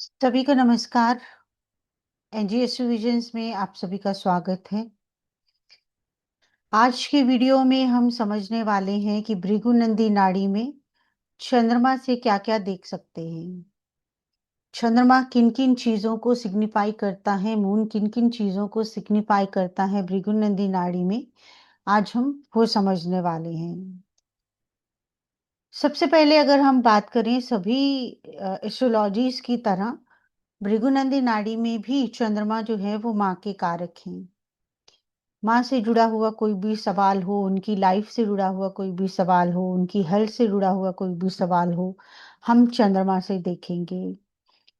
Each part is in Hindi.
सभी को नमस्कार। एनजीएसटी विजन्स में आप सभी का स्वागत है। आज के वीडियो में हम समझने वाले हैं कि भृगुनंदी नाड़ी में चंद्रमा से क्या-क्या देख सकते हैं। चंद्रमा किन-किन चीजों को सिग्निफाई करता है, मून किन-किन चीजों को सिग्निफाई करता है भृगुनंदी नाड़ी में, आज हम वो समझने वाले हैं। सबसे पहले अगर हम बात करें सभी एस्ट्रोलॉजीज की तरह भृगुनंदी नाड़ी में भी चंद्रमा जो है वो माँ के कारक हैं। माँ से जुड़ा हुआ कोई भी सवाल हो, उनकी लाइफ से जुड़ा हुआ कोई भी सवाल हो, उनकी हेल्थ से जुड़ा हुआ कोई भी सवाल हो, हम चंद्रमा से देखेंगे।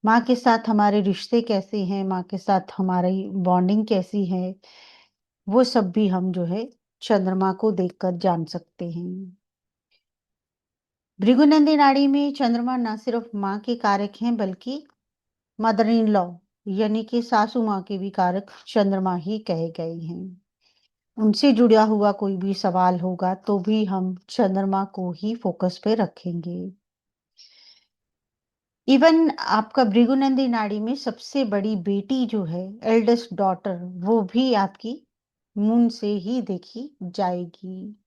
माँ के साथ हमारे रिश्ते कैसे हैं, माँ के साथ हमारी बॉन्डिंग कैसी है, वो सब भी हम जो है चंद्रमा को देखकर जान सकते हैं। भृगुनंदी नाड़ी में चंद्रमा न सिर्फ माँ के कारक हैं बल्कि मदर इन लॉ यानी कि सासू माँ के भी कारक चंद्रमा ही कहे गए हैं। उनसे जुड़ा हुआ कोई भी सवाल होगा तो भी हम चंद्रमा को ही फोकस पे रखेंगे। इवन आपका भृगुनंदी नाड़ी में सबसे बड़ी बेटी जो है, एल्डेस्ट डॉटर, वो भी आपकी मून से ही देखी जाएगी।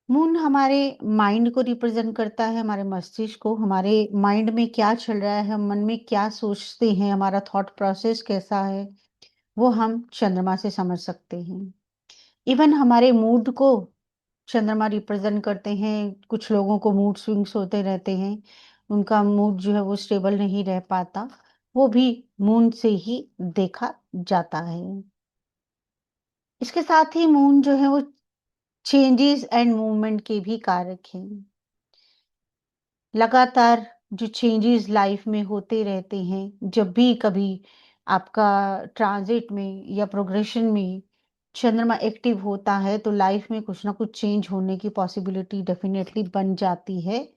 मून हमारे माइंड को रिप्रेजेंट करता है, हमारे मस्तिष्क को, हमारे माइंड में क्या चल रहा है, हम मन में क्या सोचते हैं, हमारा थॉट प्रोसेस कैसा है, वो हम चंद्रमा से समझ सकते हैं। इवन हमारे मूड को चंद्रमा रिप्रेजेंट करते हैं। कुछ लोगों को मूड स्विंग्स होते रहते हैं, उनका मूड जो है वो स्टेबल नहीं रह पाता, वो भी मून से ही देखा जाता है। इसके साथ ही मून जो है वो चेंजेस एंड मूवमेंट के भी कारक हैं। लगातार जो चेंजेस लाइफ में होते रहते हैं, जब भी कभी आपका ट्रांजिट में या प्रोग्रेशन में चंद्रमा एक्टिव होता है तो लाइफ में कुछ ना कुछ चेंज होने की पॉसिबिलिटी डेफिनेटली बन जाती है,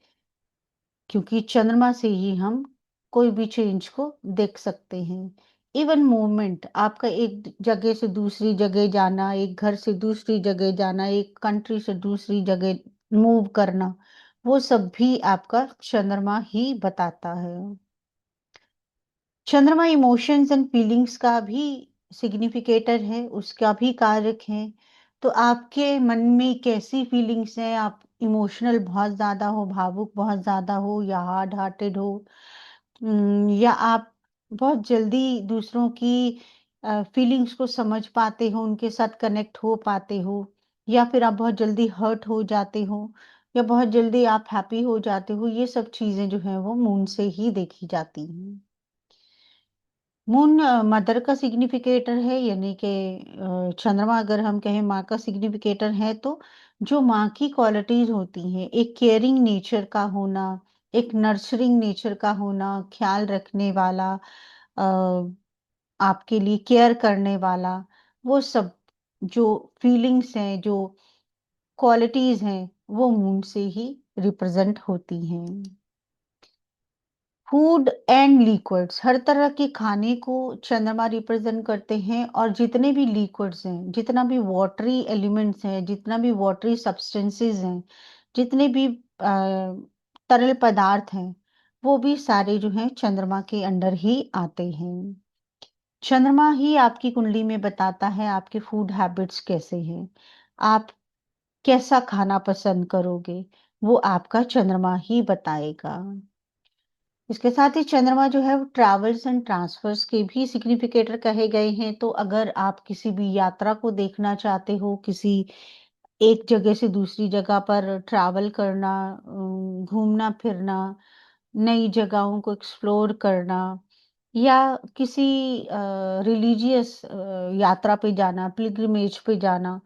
क्योंकि चंद्रमा से ही हम कोई भी चेंज को देख सकते हैं। इवन मूवमेंट, आपका एक जगह से दूसरी जगह जाना, एक घर से दूसरी जगह जाना, एक कंट्री से दूसरी जगह मूव करना, वो सब भी आपका चंद्रमा ही बताता है। चंद्रमा इमोशंस एंड फीलिंग्स का भी सिग्निफिकेटर है, उसका भी कारक है। तो आपके मन में कैसी फीलिंग्स हैं, आप इमोशनल बहुत ज़्यादा हो, भावुक बहुत ज़्यादा हो या हार्ड हार्टेड हो, या आप बहुत जल्दी दूसरों की फीलिंग्स को समझ पाते हो, उनके साथ कनेक्ट हो पाते हो, या फिर आप बहुत जल्दी हर्ट हो जाते हो, या बहुत जल्दी आप हैप्पी हो जाते हो, ये सब चीज़ें जो हैं वो मून से ही देखी जाती हैं। मून मदर का सिग्निफिकेटर है, यानी कि चंद्रमा अगर हम कहें माँ का सिग्निफिकेटर है, तो जो माँ की क्वालिटीज होती हैं, एक केयरिंग नेचर का होना, एक नर्चरिंग नेचर का होना, ख्याल रखने वाला, अ, आपके लिए केयर करने वाला, वो सब जो फीलिंग्स हैं, जो क्वालिटीज हैं, वो मून से ही रिप्रेजेंट होती हैं। फूड एंड लिक्विड्स, हर तरह के खाने को चंद्रमा रिप्रेजेंट करते हैं, और जितने भी लिक्विड्स हैं, जितना भी वाटरी एलिमेंट्स हैं, जितना भी वाटरी सब्सटेंसेस हैं, जितने भी तरल पदार्थ हैं, वो भी सारे जो हैं चंद्रमा के अंडर ही आते हैं। चंद्रमा ही आपकी कुंडली में बताता है आपके फूड हैबिट्स कैसे हैं, आप कैसा खाना पसंद करोगे, वो आपका चंद्रमा ही बताएगा। इसके साथ ही चंद्रमा जो है वो ट्रैवल्स एंड ट्रांसफर्स के भी सिग्निफिकेटर कहे गए हैं। तो अगर आप किसी भी यात्रा को देखना चाहते हो, किसी एक जगह से दूसरी जगह पर ट्रैवल करना, घूमना फिरना, नई जगहों को एक्सप्लोर करना, या किसी रिलीजियस यात्रा पे जाना, पिलग्रिमेज पे जाना,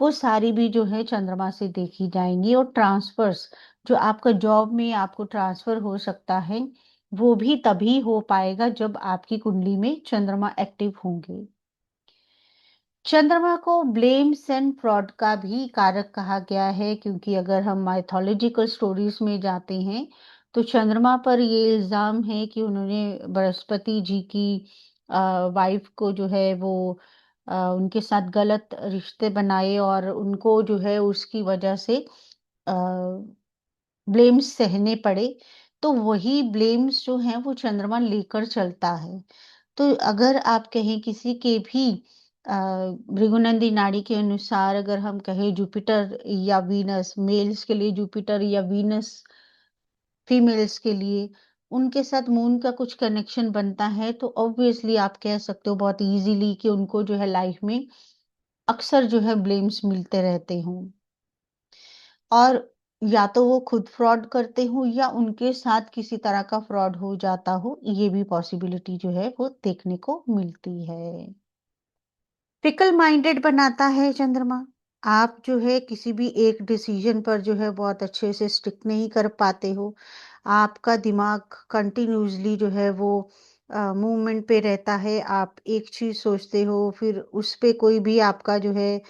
वो सारी भी जो है चंद्रमा से देखी जाएंगी। और ट्रांसफर्स, जो आपका जॉब में आपको ट्रांसफर हो सकता है, वो भी तभी हो पाएगा जब आपकी कुंडली में चंद्रमा एक्टिव होंगे। चंद्रमा को ब्लेम्स एंड फ्रॉड का भी कारक कहा गया है, क्योंकि अगर हम माइथोलॉजिकल स्टोरीज में जाते हैं तो चंद्रमा पर ये इल्जाम है कि उन्होंने बृहस्पति जी की वाइफ को जो है वो उनके साथ गलत रिश्ते बनाए, और उनको जो है उसकी वजह से ब्लेम्स सहने पड़े। तो वही ब्लेम्स जो हैं वो चंद्रमा लेकर चलता है। तो अगर आप कहें किसी के भी भृगुनंदी नाड़ी के अनुसार अगर हम कहें जुपिटर या वीनस, मेल्स के लिए जुपिटर या वीनस फीमेल्स के लिए, उनके साथ मून का कुछ कनेक्शन बनता है, तो ऑब्वियसली आप कह सकते हो बहुत ईज़िली कि उनको जो है लाइफ में अक्सर जो है ब्लेम्स मिलते रहते हों। और या तो वो खुद फ्रॉड करते हों या उनके साथ किसी तरह का फ्रॉड हो जाता हो, ये भी पॉसिबिलिटी जो है वो देखने को मिलती है। फिकल माइंडेड बनाता है चंद्रमा। आप जो है किसी भी एक डिसीजन पर जो है बहुत अच्छे से स्टिक नहीं कर पाते हो। आपका दिमाग कंटिन्यूअसली जो है वो मूवमेंट पे रहता है। आप एक चीज़ सोचते हो, फिर उस पे कोई भी आपका जो है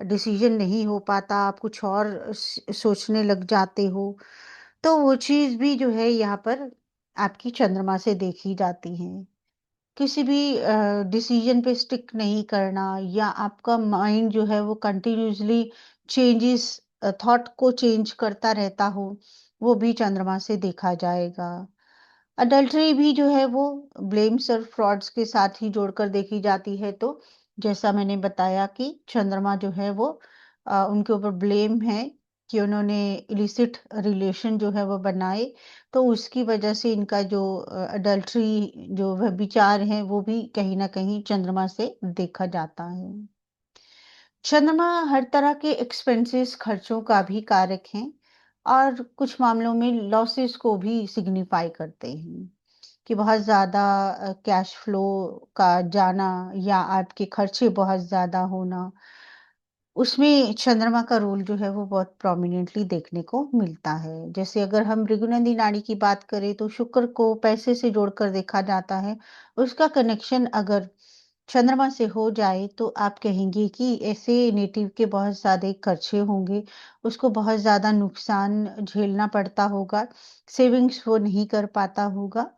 डिसीजन नहीं हो पाता, आप कुछ और सोचने लग जाते हो। तो वो चीज़ भी जो है यहाँ पर आपकी चंद्रमा से देखी जाती है। किसी भी डिसीजन पे स्टिक नहीं करना या आपका माइंड जो है वो कंटिन्यूअसली चेंजेस, थॉट को चेंज करता रहता हो, वो भी चंद्रमा से देखा जाएगा। अडल्टरी भी जो है वो ब्लेम्स और फ्रॉड्स के साथ ही जोड़कर देखी जाती है। तो जैसा मैंने बताया कि चंद्रमा जो है वो उनके ऊपर ब्लेम है कि उन्होंने इलिसिट रिलेशन जो है वो बनाए, तो उसकी वजह से इनका जो अडल्टरी जो व्यभिचार है वो भी कहीं ना कहीं चंद्रमा से देखा जाता है। चंद्रमा हर तरह के एक्सपेंसेस खर्चों का भी कारक है और कुछ मामलों में लॉसेस को भी सिग्निफाई करते हैं कि बहुत ज़्यादा कैश फ्लो का जाना या आपके खर्चे बहुत ज़्यादा होना, उसमें चंद्रमा का रोल जो है वो बहुत प्रोमिनेंटली देखने को मिलता है। जैसे अगर हम भृगुनंदी नाड़ी की बात करें तो शुक्र को पैसे से जोड़कर देखा जाता है। उसका कनेक्शन अगर चंद्रमा से हो जाए तो आप कहेंगे कि ऐसे नेटिव के बहुत ज़्यादा खर्चे होंगे, उसको बहुत ज़्यादा नुकसान झेलना पड़ता होगा, सेविंग्स वो नहीं कर पाता होगा।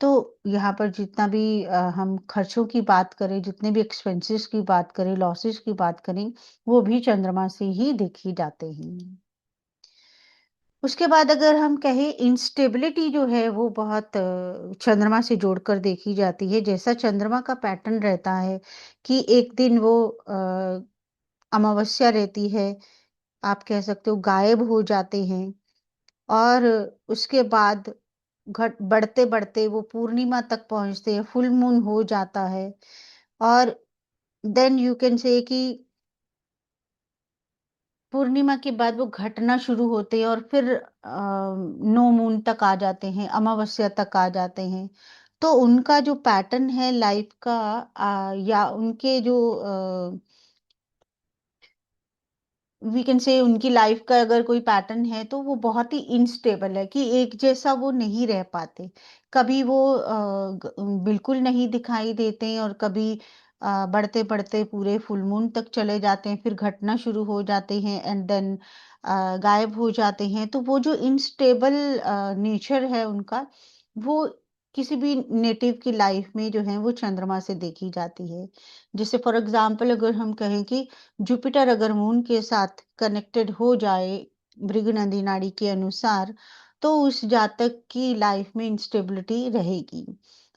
तो यहाँ पर जितना भी हम खर्चों की बात करें, जितने भी एक्सपेंसेस की बात करें, लॉसेस की बात करें, वो भी चंद्रमा से ही देखे जाते हैं। उसके बाद अगर हम कहें इंस्टेबिलिटी जो है वो बहुत चंद्रमा से जोड़कर देखी जाती है। जैसा चंद्रमा का पैटर्न रहता है कि एक दिन वो अमावस्या रहती है, आप कह सकते हो गायब हो जाते हैं और उसके बाद घट बढ़ते-बढ़ते वो पूर्णिमा तक पहुँचते हैं, फुल मून हो जाता है और देन यू कैन से कि पूर्णिमा के बाद वो घटना शुरू होते हैं और फिर नो मून तक आ जाते हैं, अमावस्या तक आ जाते हैं। तो उनका जो पैटर्न है लाइफ का या उनके जो वी कैन से उनकी लाइफ का अगर कोई पैटर्न है तो वो बहुत ही इनस्टेबल है कि एक जैसा वो नहीं रह पाते। कभी वो बिल्कुल नहीं दिखाई देते हैं और कभी बढ़ते-बढ़ते पूरे फुल मून तक चले जाते हैं, फिर घटना शुरू हो जाते हैं एंड देन गायब हो जाते हैं। तो वो जो इनस्टेबल नेचर है उनका, वो किसी भी नेटिव की लाइफ में जो है वो चंद्रमा से देखी जाती है। जैसे फॉर एग्जांपल अगर हम कहें कि जुपिटर अगर मून के साथ कनेक्टेड हो जाए भृगु नाड़ी के अनुसार, तो उस जातक की लाइफ में इंस्टेबिलिटी रहेगी।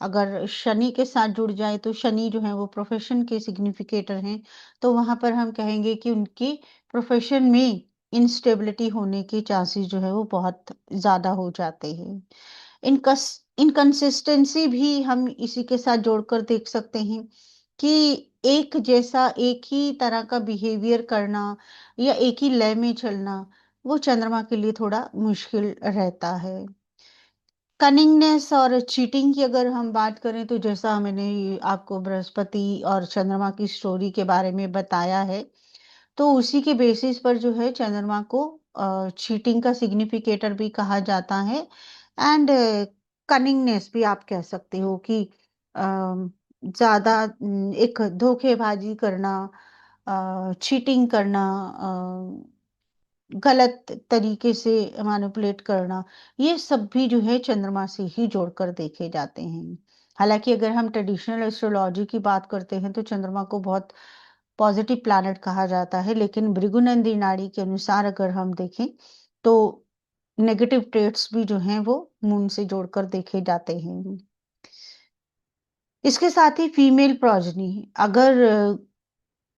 अगर शनि के साथ जुड़ जाए तो शनि जो है वो प्रोफेशन के सिग्निफिकेटर हैं, तो वहां पर हम कहेंगे कि उनकी प्रोफेशन में इंस्टेबिलिटी होने के चांसेस जो है वो बहुत ज्यादा हो जाते हैं। इनकस इनकंसिस्टेंसी भी हम इसी के साथ जोड़कर देख सकते हैं कि एक जैसा एक ही तरह का बिहेवियर करना या एक ही लय में चलना, वो चंद्रमा के लिए थोड़ा मुश्किल रहता है। कनिंगनेस और चीटिंग की अगर हम बात करें तो जैसा मैंने आपको बृहस्पति और चंद्रमा की स्टोरी के बारे में बताया है, तो उसी के बेसिस पर जो है चंद्रमा को चीटिंग का सिग्निफिकेटर भी कहा जाता है एंड कनिंगनेस भी आप कह सकते हो कि ज्यादा एक धोखेबाजी करना, चीटिंग करना, गलत तरीके से मैनिपुलेट करना, ये सब भी जो है चंद्रमा से ही जोड़कर देखे जाते हैं। हालांकि अगर हम ट्रेडिशनल एस्ट्रोलॉजी की बात करते हैं तो चंद्रमा को बहुत पॉजिटिव प्लैनेट कहा जाता है, लेकिन भृगुनंदी नाड़ी के अनुसार अगर हम देखें तो नेगेटिव ट्रेट्स भी जो हैं वो मून से जोड़कर देखे जाते हैं। इसके साथ ही फीमेल प्रोजनी, अगर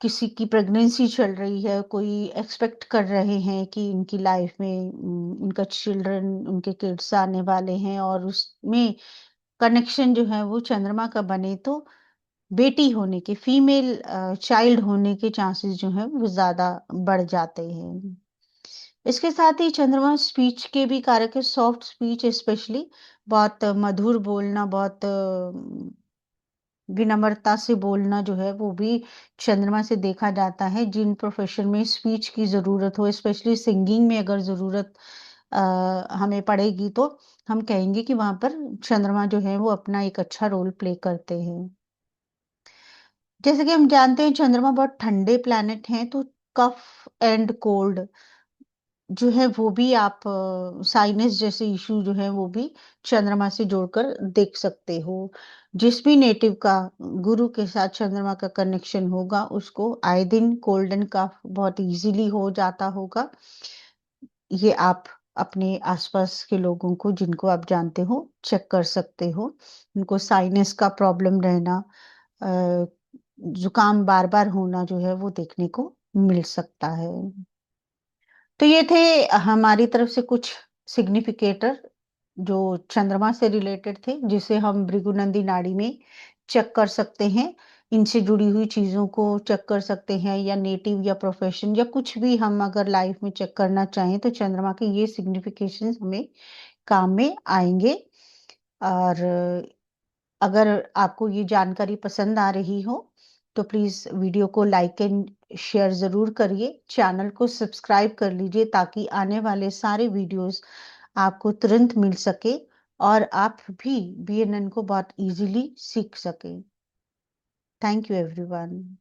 किसी की प्रेगनेंसी चल रही है, कोई एक्सपेक्ट कर रहे हैं कि इनकी लाइफ में उनका चिल्ड्रन, उनके किड्स आने वाले हैं और उसमें कनेक्शन जो है वो चंद्रमा का बने, तो बेटी होने के, फीमेल चाइल्ड होने के चांसेस जो हैं वो ज्यादा बढ़ जाते हैं। इसके साथ ही चंद्रमा स्पीच के भी कारक है, सॉफ्ट स्पीच स्पेशली, बहुत मधुर बोलना, बहुत विनम्रता से बोलना जो है वो भी चंद्रमा से देखा जाता है। जिन प्रोफेशन में स्पीच की जरूरत हो, स्पेशली सिंगिंग में अगर जरूरत अ, हमें पड़ेगी, तो हम कहेंगे कि वहां पर चंद्रमा जो है वो अपना एक अच्छा रोल प्ले करते हैं। जैसे कि हम जानते हैं चंद्रमा बहुत ठंडे प्लैनेट हैं, तो कफ एंड कोल्ड जो है वो भी आप साइनस जैसे इशू जो है वो भी चंद्रमा से जोड़कर देख सकते हो। जिस भी नेटिव का गुरु के साथ चंद्रमा का कनेक्शन होगा, उसको आए दिन कोल्ड एंड कफ बहुत इजीली हो जाता होगा। ये आप अपने आसपास के लोगों को, जिनको आप जानते हो, चेक कर सकते हो। उनको साइनस का प्रॉब्लम रहना, अ, जुकाम बार बार होना जो है वो देखने को मिल सकता है। तो ये थे हमारी तरफ से कुछ सिग्निफिकेटर जो चंद्रमा से रिलेटेड थे, जिसे हम भृगुनंदी नाड़ी में चेक कर सकते हैं। इनसे जुड़ी हुई चीजों को चेक कर सकते हैं, या नेटिव या प्रोफेशन या कुछ भी हम अगर लाइफ में चेक करना चाहें, तो चंद्रमा के ये सिग्निफिकेशंस हमें काम में आएंगे। और अगर आपको ये जानकारी पसंद आ रही हो, तो प्लीज वीडियो को लाइक एंड शेयर जरूर करिए। चैनल को सब्सक्राइब कर लीजिए ताकि आने वाले सारे वीडियोस आपको तुरंत मिल सके और आप भी बीएनएन को बहुत इजीली सीख सके। Thank you everyone.